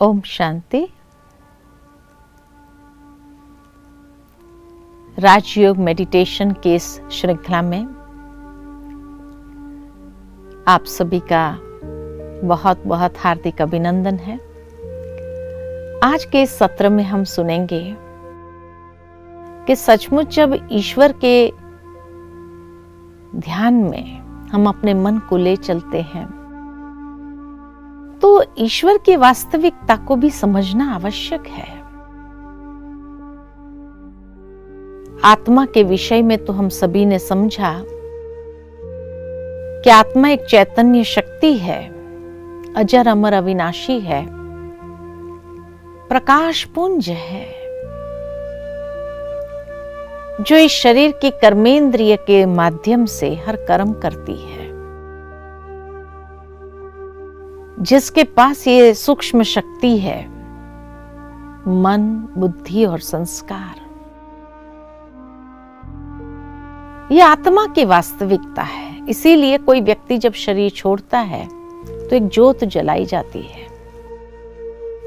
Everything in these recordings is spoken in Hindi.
ओम शांति। राजयोग मेडिटेशन के इस श्रृंखला में आप सभी का बहुत बहुत हार्दिक अभिनंदन है। आज के इस सत्र में हम सुनेंगे कि सचमुच जब ईश्वर के ध्यान में हम अपने मन को ले चलते हैं तो ईश्वर की वास्तविकता को भी समझना आवश्यक है। आत्मा के विषय में तो हम सभी ने समझा कि आत्मा एक चैतन्य शक्ति है, अजर अमर अविनाशी है, प्रकाश पुंज है, जो इस शरीर की कर्मेंद्रिय के माध्यम से हर कर्म करती है। जिसके पास ये सूक्ष्म शक्ति है, मन, बुद्धि और संस्कार, ये आत्मा की वास्तविकता है। इसीलिए कोई व्यक्ति जब शरीर छोड़ता है तो एक ज्योत जलाई जाती है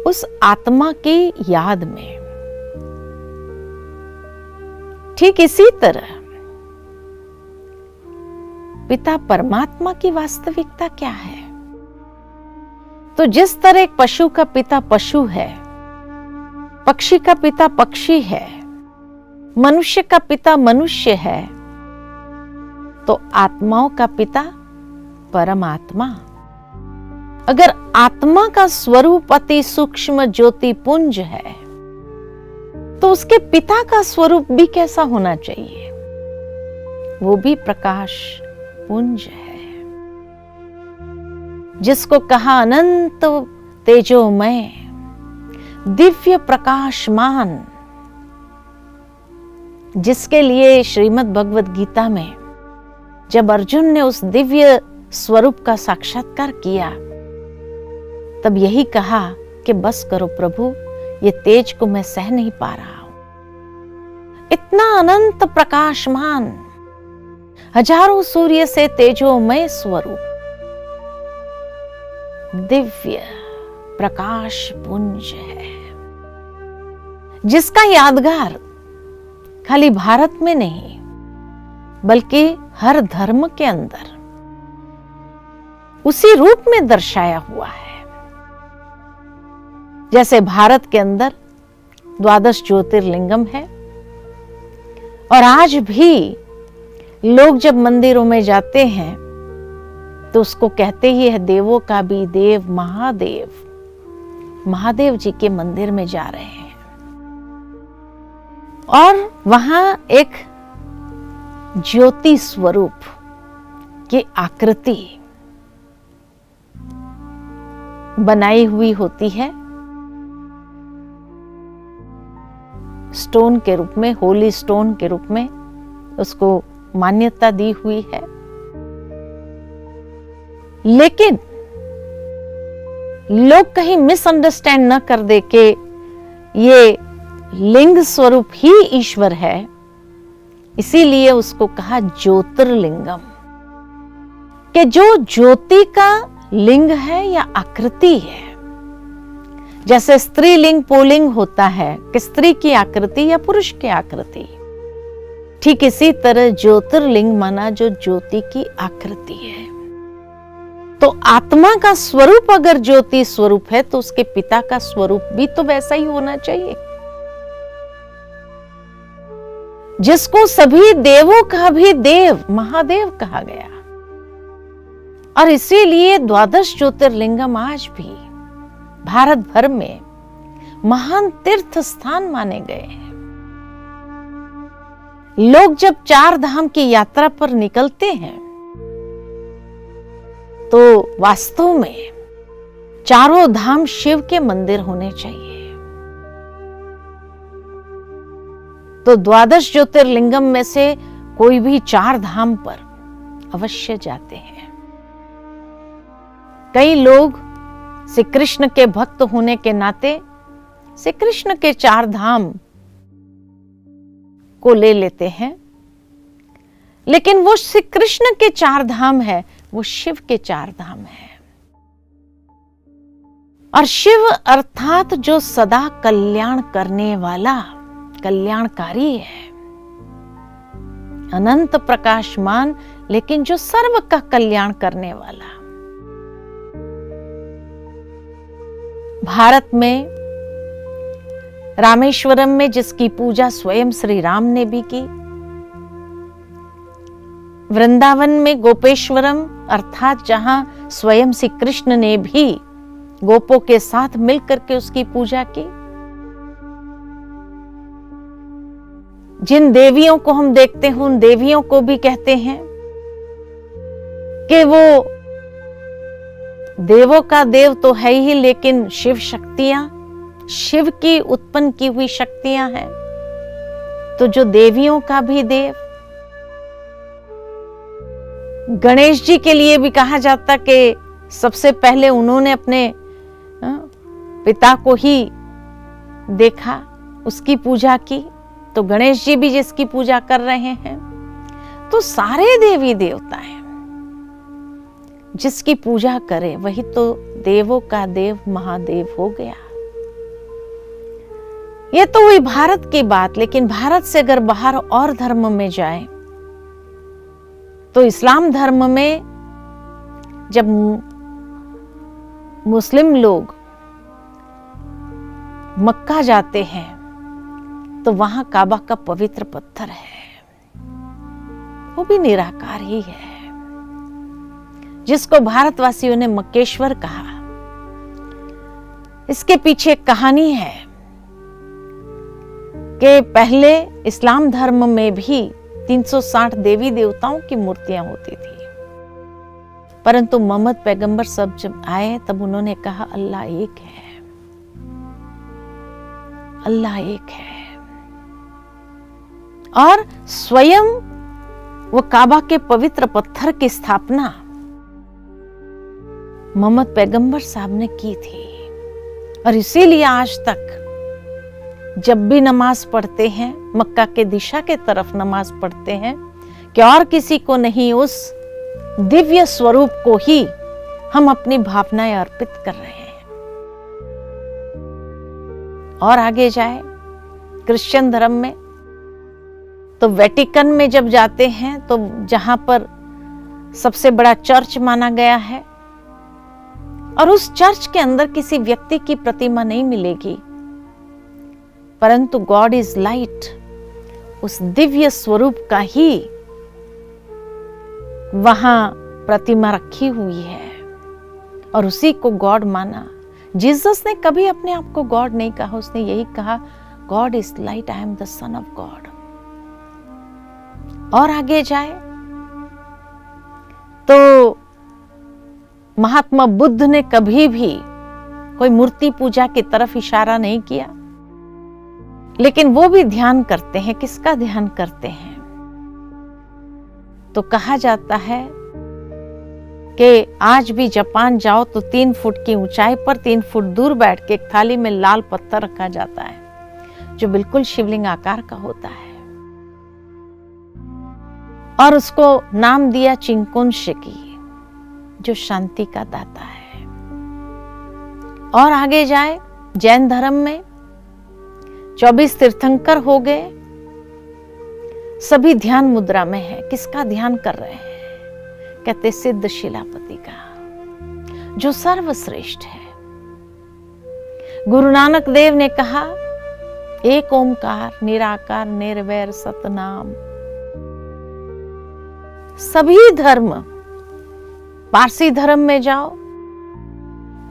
उस आत्मा की याद में। ठीक इसी तरह पिता परमात्मा की वास्तविकता क्या है? तो जिस तरह एक पशु का पिता पशु है, पक्षी का पिता पक्षी है, मनुष्य का पिता मनुष्य है, तो आत्माओं का पिता परमात्मा। अगर आत्मा का स्वरूप अति सूक्ष्म ज्योति पुंज है तो उसके पिता का स्वरूप भी कैसा होना चाहिए? वो भी प्रकाश पुंज है, जिसको कहा अनंत तेजोमय, दिव्य प्रकाशमान, जिसके लिए श्रीमद् भगवद गीता में जब अर्जुन ने उस दिव्य स्वरूप का साक्षात्कार किया तब यही कहा कि बस करो प्रभु, ये तेज को मैं सह नहीं पा रहा हूं। इतना अनंत प्रकाशमान, हजारों सूर्य से तेजोमय स्वरूप, दिव्य प्रकाश पुंज है, जिसका यादगार खाली भारत में नहीं बल्कि हर धर्म के अंदर उसी रूप में दर्शाया हुआ है। जैसे भारत के अंदर 12 ज्योतिर्लिंगम है और आज भी लोग जब मंदिरों में जाते हैं तो उसको कहते ही है देवों का भी देव महादेव, महादेव जी के मंदिर में जा रहे हैं। और वहां एक ज्योति स्वरूप की आकृति बनाई हुई होती है, स्टोन के रूप में, होली स्टोन के रूप में उसको मान्यता दी हुई है। लेकिन लोग कहीं मिसअंडरस्टैंड न कर दे के ये लिंग स्वरूप ही ईश्वर है, इसीलिए उसको कहा ज्योतिर्लिंगम, कि जो ज्योति का लिंग है या आकृति है। जैसे स्त्रीलिंग पुल्लिंग होता है कि स्त्री की आकृति या पुरुष की आकृति, ठीक इसी तरह ज्योतिर्लिंग माना जो ज्योति की आकृति है। तो आत्मा का स्वरूप अगर ज्योति स्वरूप है तो उसके पिता का स्वरूप भी तो वैसा ही होना चाहिए, जिसको सभी देवों का भी देव महादेव कहा गया। और इसीलिए 12 ज्योतिर्लिंगम आज भी भारत भर में महान तीर्थ स्थान माने गए हैं। लोग जब 4 धाम की यात्रा पर निकलते हैं तो वास्तव में चारों धाम शिव के मंदिर होने चाहिए। तो 12 ज्योतिर्लिंगम में से कोई भी 4 धाम पर अवश्य जाते हैं। कई लोग श्री कृष्ण के भक्त होने के नाते श्री कृष्ण के 4 धाम को ले लेते हैं, लेकिन वो श्री कृष्ण के 4 धाम है, वो शिव के 4 धाम है। और शिव अर्थात जो सदा कल्याण करने वाला, कल्याणकारी है, अनंत प्रकाशमान, लेकिन जो सर्व का कल्याण करने वाला। भारत में रामेश्वरम में जिसकी पूजा स्वयं श्री राम ने भी की, वृंदावन में गोपेश्वरम अर्थात जहां स्वयं श्री कृष्ण ने भी गोपों के साथ मिलकर के उसकी पूजा की, जिन देवियों को हम देखते हैं उन देवियों को भी कहते हैं कि वो देवों का देव तो है ही, लेकिन शिव शक्तियां, शिव की उत्पन्न की हुई शक्तियां हैं, तो जो देवियों का भी देव। गणेश जी के लिए भी कहा जाता कि सबसे पहले उन्होंने अपने पिता को ही देखा, उसकी पूजा की, तो गणेश जी भी जिसकी पूजा कर रहे हैं, तो सारे देवी देवता हैं, जिसकी पूजा करे वही तो देवों का देव महादेव हो गया। ये तो हुई भारत की बात, लेकिन भारत से अगर बाहर और धर्म में जाए तो इस्लाम धर्म में जब मुस्लिम लोग मक्का जाते हैं तो वहां काबा का पवित्र पत्थर है, वो भी निराकार ही है, जिसको भारतवासियों ने मक्केश्वर कहा। इसके पीछे एक कहानी है कि पहले इस्लाम धर्म में भी 360 देवी देवताओं की मूर्तियां होती थी, परंतु मोहम्मद पैगंबर सब जब आए तब उन्होंने कहा अल्लाह एक है, अल्लाह एक है। और स्वयं वो काबा के पवित्र पत्थर की स्थापना मोहम्मद पैगंबर साहब ने की थी। और इसीलिए आज तक जब भी नमाज पढ़ते हैं, मक्का के दिशा के तरफ नमाज पढ़ते हैं कि और किसी को नहीं, उस दिव्य स्वरूप को ही हम अपनी भावनाएं अर्पित कर रहे हैं। और आगे जाए क्रिश्चियन धर्म में तो वेटिकन में जब जाते हैं तो जहां पर सबसे बड़ा चर्च माना गया है, और उस चर्च के अंदर किसी व्यक्ति की प्रतिमा नहीं मिलेगी, परंतु गॉड इज लाइट, उस दिव्य स्वरूप का ही वहां प्रतिमा रखी हुई है और उसी को गॉड माना। जीसस ने कभी अपने आप को गॉड नहीं कहा, उसने यही कहा God is light, I am the son of God. और आगे जाए तो महात्मा बुद्ध ने कभी भी कोई मूर्ति पूजा की तरफ इशारा नहीं किया, लेकिन वो भी ध्यान करते हैं। किसका ध्यान करते हैं? तो कहा जाता है कि आज भी जापान जाओ तो 3 फुट की ऊंचाई पर 3 फुट दूर बैठ के एक थाली में लाल पत्थर रखा जाता है जो बिल्कुल शिवलिंग आकार का होता है, और उसको नाम दिया चिंकुन-शिकी, जो शांति का दाता है। और आगे जाए जैन धर्म में 24 तीर्थंकर हो गए, सभी ध्यान मुद्रा में है। किसका ध्यान कर रहे हैं? कहते सिद्ध शिलापति का, जो सर्वश्रेष्ठ है। गुरु नानक देव ने कहा एक ओंकार निराकार निर्वैर सतनाम। सभी धर्म, पारसी धर्म में जाओ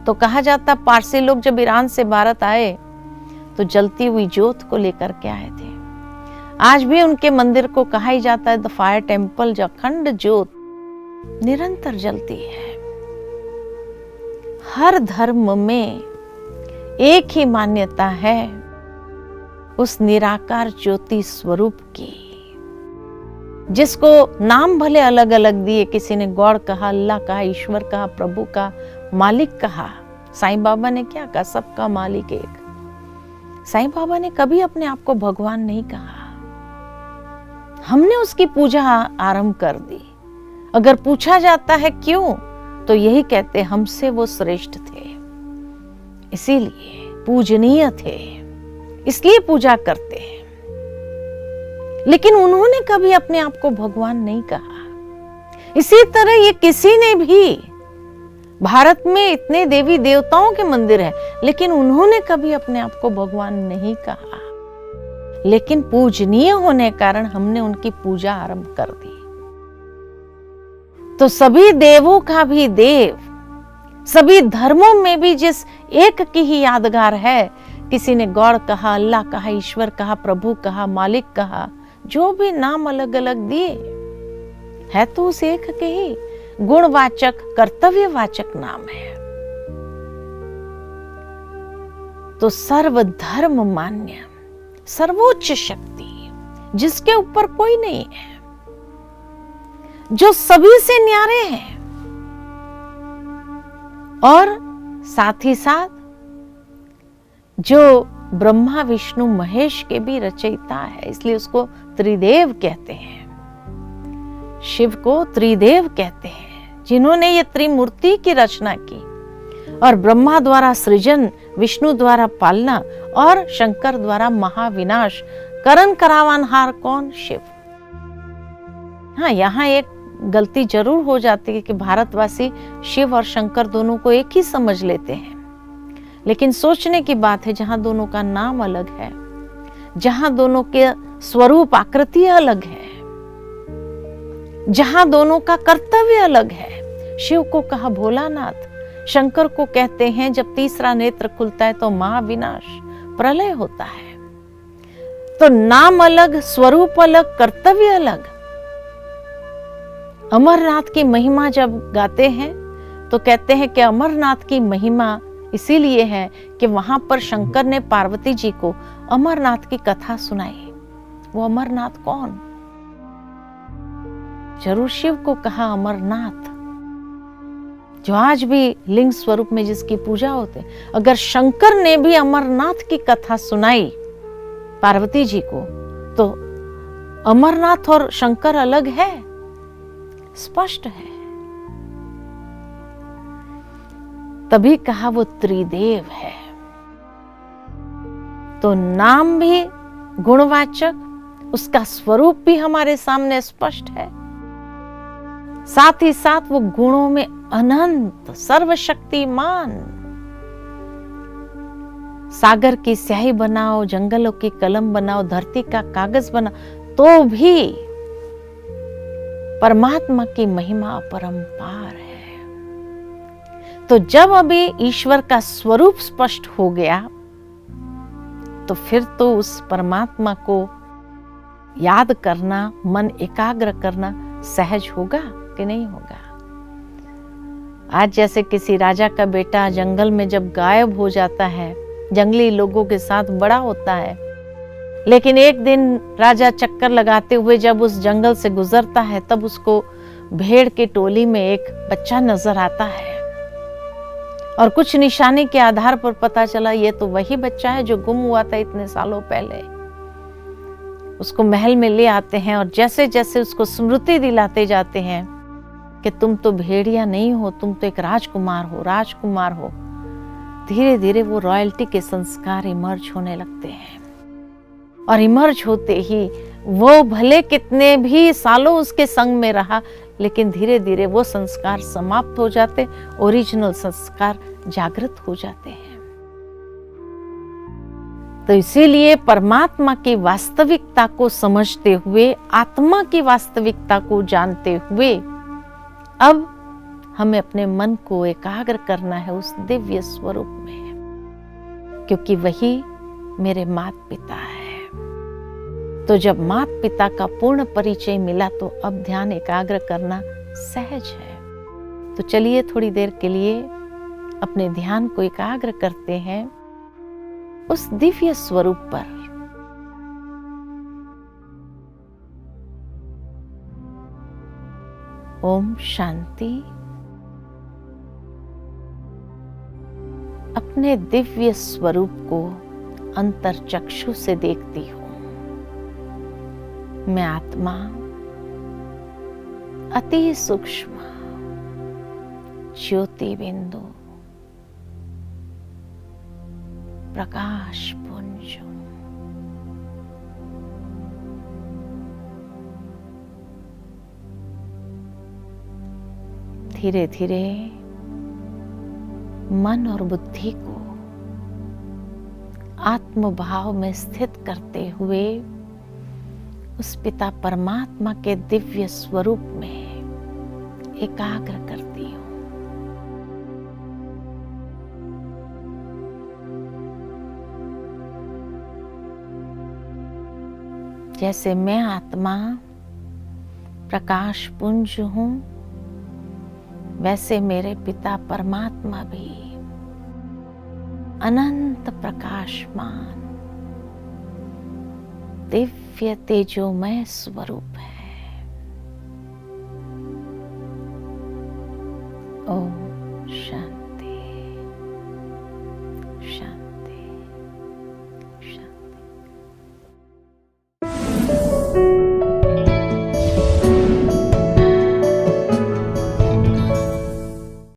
तो कहा जाता पारसी लोग जब ईरान से भारत आए तो जलती हुई ज्योत को लेकर के आए थे। आज भी उनके मंदिर को कहा ही जाता है द फायर टेम्पल, जो अखंड ज्योत निरंतर जलती है। हर धर्म में एक ही मान्यता है उस निराकार ज्योति स्वरूप की, जिसको नाम भले अलग अलग दिए, किसी ने गॉड कहा, अल्लाह कहा, ईश्वर कहा, प्रभु का मालिक कहा। साईं बाबा ने क्या कहा? सबका मालिक एक। साईं बाबा ने कभी अपने आप को भगवान नहीं कहा। हमने उसकी पूजा आरंभ कर दी। अगर पूछा जाता है क्यों, तो यही कहते हमसे वो श्रेष्ठ थे, इसीलिए पूजनीय थे, इसलिए पूजा करते हैं। लेकिन उन्होंने कभी अपने आप को भगवान नहीं कहा। इसी तरह ये किसी ने भी, भारत में इतने देवी देवताओं के मंदिर हैं, लेकिन उन्होंने कभी अपने आप को भगवान नहीं कहा। लेकिन पूजनीय होने के कारण हमने उनकी पूजा आरंभ कर दी। तो सभी देवों का भी देव, सभी धर्मों में भी जिस एक की ही यादगार है, किसी ने गॉड कहा, अल्लाह कहा, ईश्वर कहा, प्रभु कहा, मालिक कहा, जो भी नाम अलग अलग दिए, है तो उस एक के ही गुणवाचक, कर्तव्यवाचक नाम है। तो सर्वधर्म मान्य, सर्वोच्च शक्ति, जिसके ऊपर कोई नहीं है, जो सभी से न्यारे हैं, और साथ ही साथ जो ब्रह्मा विष्णु महेश के भी रचयिता है, इसलिए उसको त्रिदेव कहते हैं। शिव को त्रिदेव कहते हैं, जिन्होंने ये त्रिमूर्ति की रचना की, और ब्रह्मा द्वारा सृजन, विष्णु द्वारा पालना और शंकर द्वारा महाविनाश। करण करावनहार कौन? शिव। हाँ, यहाँ एक गलती जरूर हो जाती है कि भारतवासी शिव और शंकर दोनों को एक ही समझ लेते हैं, लेकिन सोचने की बात है, जहां दोनों का नाम अलग है, जहां दोनों के स्वरूप आकृति अलग है, जहां दोनों का कर्तव्य अलग है। शिव को कहा भोलानाथ, शंकर को कहते हैं जब तीसरा नेत्र खुलता है तो महाविनाश, प्रलय होता है। तो नाम अलग, स्वरूप अलग, कर्तव्य अलग। अमरनाथ की महिमा जब गाते हैं तो कहते हैं कि अमरनाथ की महिमा इसीलिए है कि वहां पर शंकर ने पार्वती जी को अमरनाथ की कथा सुनाई। वो अमरनाथ कौन? जरूर शिव को कहा अमरनाथ, जो आज भी लिंग स्वरूप में जिसकी पूजा होते। अगर शंकर ने भी अमरनाथ की कथा सुनाई पार्वती जी को, तो अमरनाथ और शंकर अलग है, स्पष्ट है। तभी कहा वो त्रिदेव है। तो नाम भी गुणवाचक, उसका स्वरूप भी हमारे सामने स्पष्ट है, साथ ही साथ वो गुणों में अनंत, सर्वशक्तिमान। सागर की स्याही बनाओ, जंगलों की कलम बनाओ, धरती का कागज बनाओ, तो भी परमात्मा की महिमा अपरंपार है। तो जब अभी ईश्वर का स्वरूप स्पष्ट हो गया, तो फिर तो उस परमात्मा को याद करना, मन एकाग्र करना सहज होगा कि नहीं होगा। आज जैसे किसी राजा का बेटा जंगल में जब गायब हो जाता है, जंगली लोगों के साथ बड़ा होता है, लेकिन एक दिन राजा चक्कर लगाते हुए जब उस जंगल से गुजरता है, तब उसको भेड़ की टोली में एक बच्चा नजर आता है, और कुछ निशानी के आधार पर पता चला ये तो वही बच्चा है जो गुम हुआ था इतने सालों पहले। उसको महल में ले आते हैं, और जैसे जैसे उसको स्मृति दिलाते जाते हैं कि तुम तो भेड़िया नहीं हो, तुम तो एक राजकुमार हो, राजकुमार हो, धीरे धीरे वो रॉयल्टी के संस्कार इमर्ज होने लगते हैं। और इमर्ज होते ही वो भले कितने भी सालों उसके संग में रहा, लेकिन धीरे धीरे वो संस्कार समाप्त हो जाते, ओरिजिनल संस्कार जागृत हो जाते हैं। तो इसीलिए परमात्मा की वास्तविकता को समझते हुए, आत्मा की वास्तविकता को जानते हुए, अब हमें अपने मन को एकाग्र करना है उस दिव्य स्वरूप में, क्योंकि वही मेरे माता पिता है। तो जब माता पिता का पूर्ण परिचय मिला, तो अब ध्यान एकाग्र करना सहज है। तो चलिए थोड़ी देर के लिए अपने ध्यान को एकाग्र करते हैं उस दिव्य स्वरूप पर। ओम शांति। अपने दिव्य स्वरूप को अंतर्चक्षु से देखती हूं। मैं आत्मा अति सूक्ष्म ज्योति बिंदु प्रकाश पुंज हूं। धीरे धीरे मन और बुद्धि को आत्मभाव में स्थित करते हुए उस पिता परमात्मा के दिव्य स्वरूप में एकाग्र करती हूं। जैसे मैं आत्मा प्रकाश पुंज हूं, वैसे मेरे पिता परमात्मा भी अनंत प्रकाशमान दिव्य तेजोमय स्वरूप है। ओम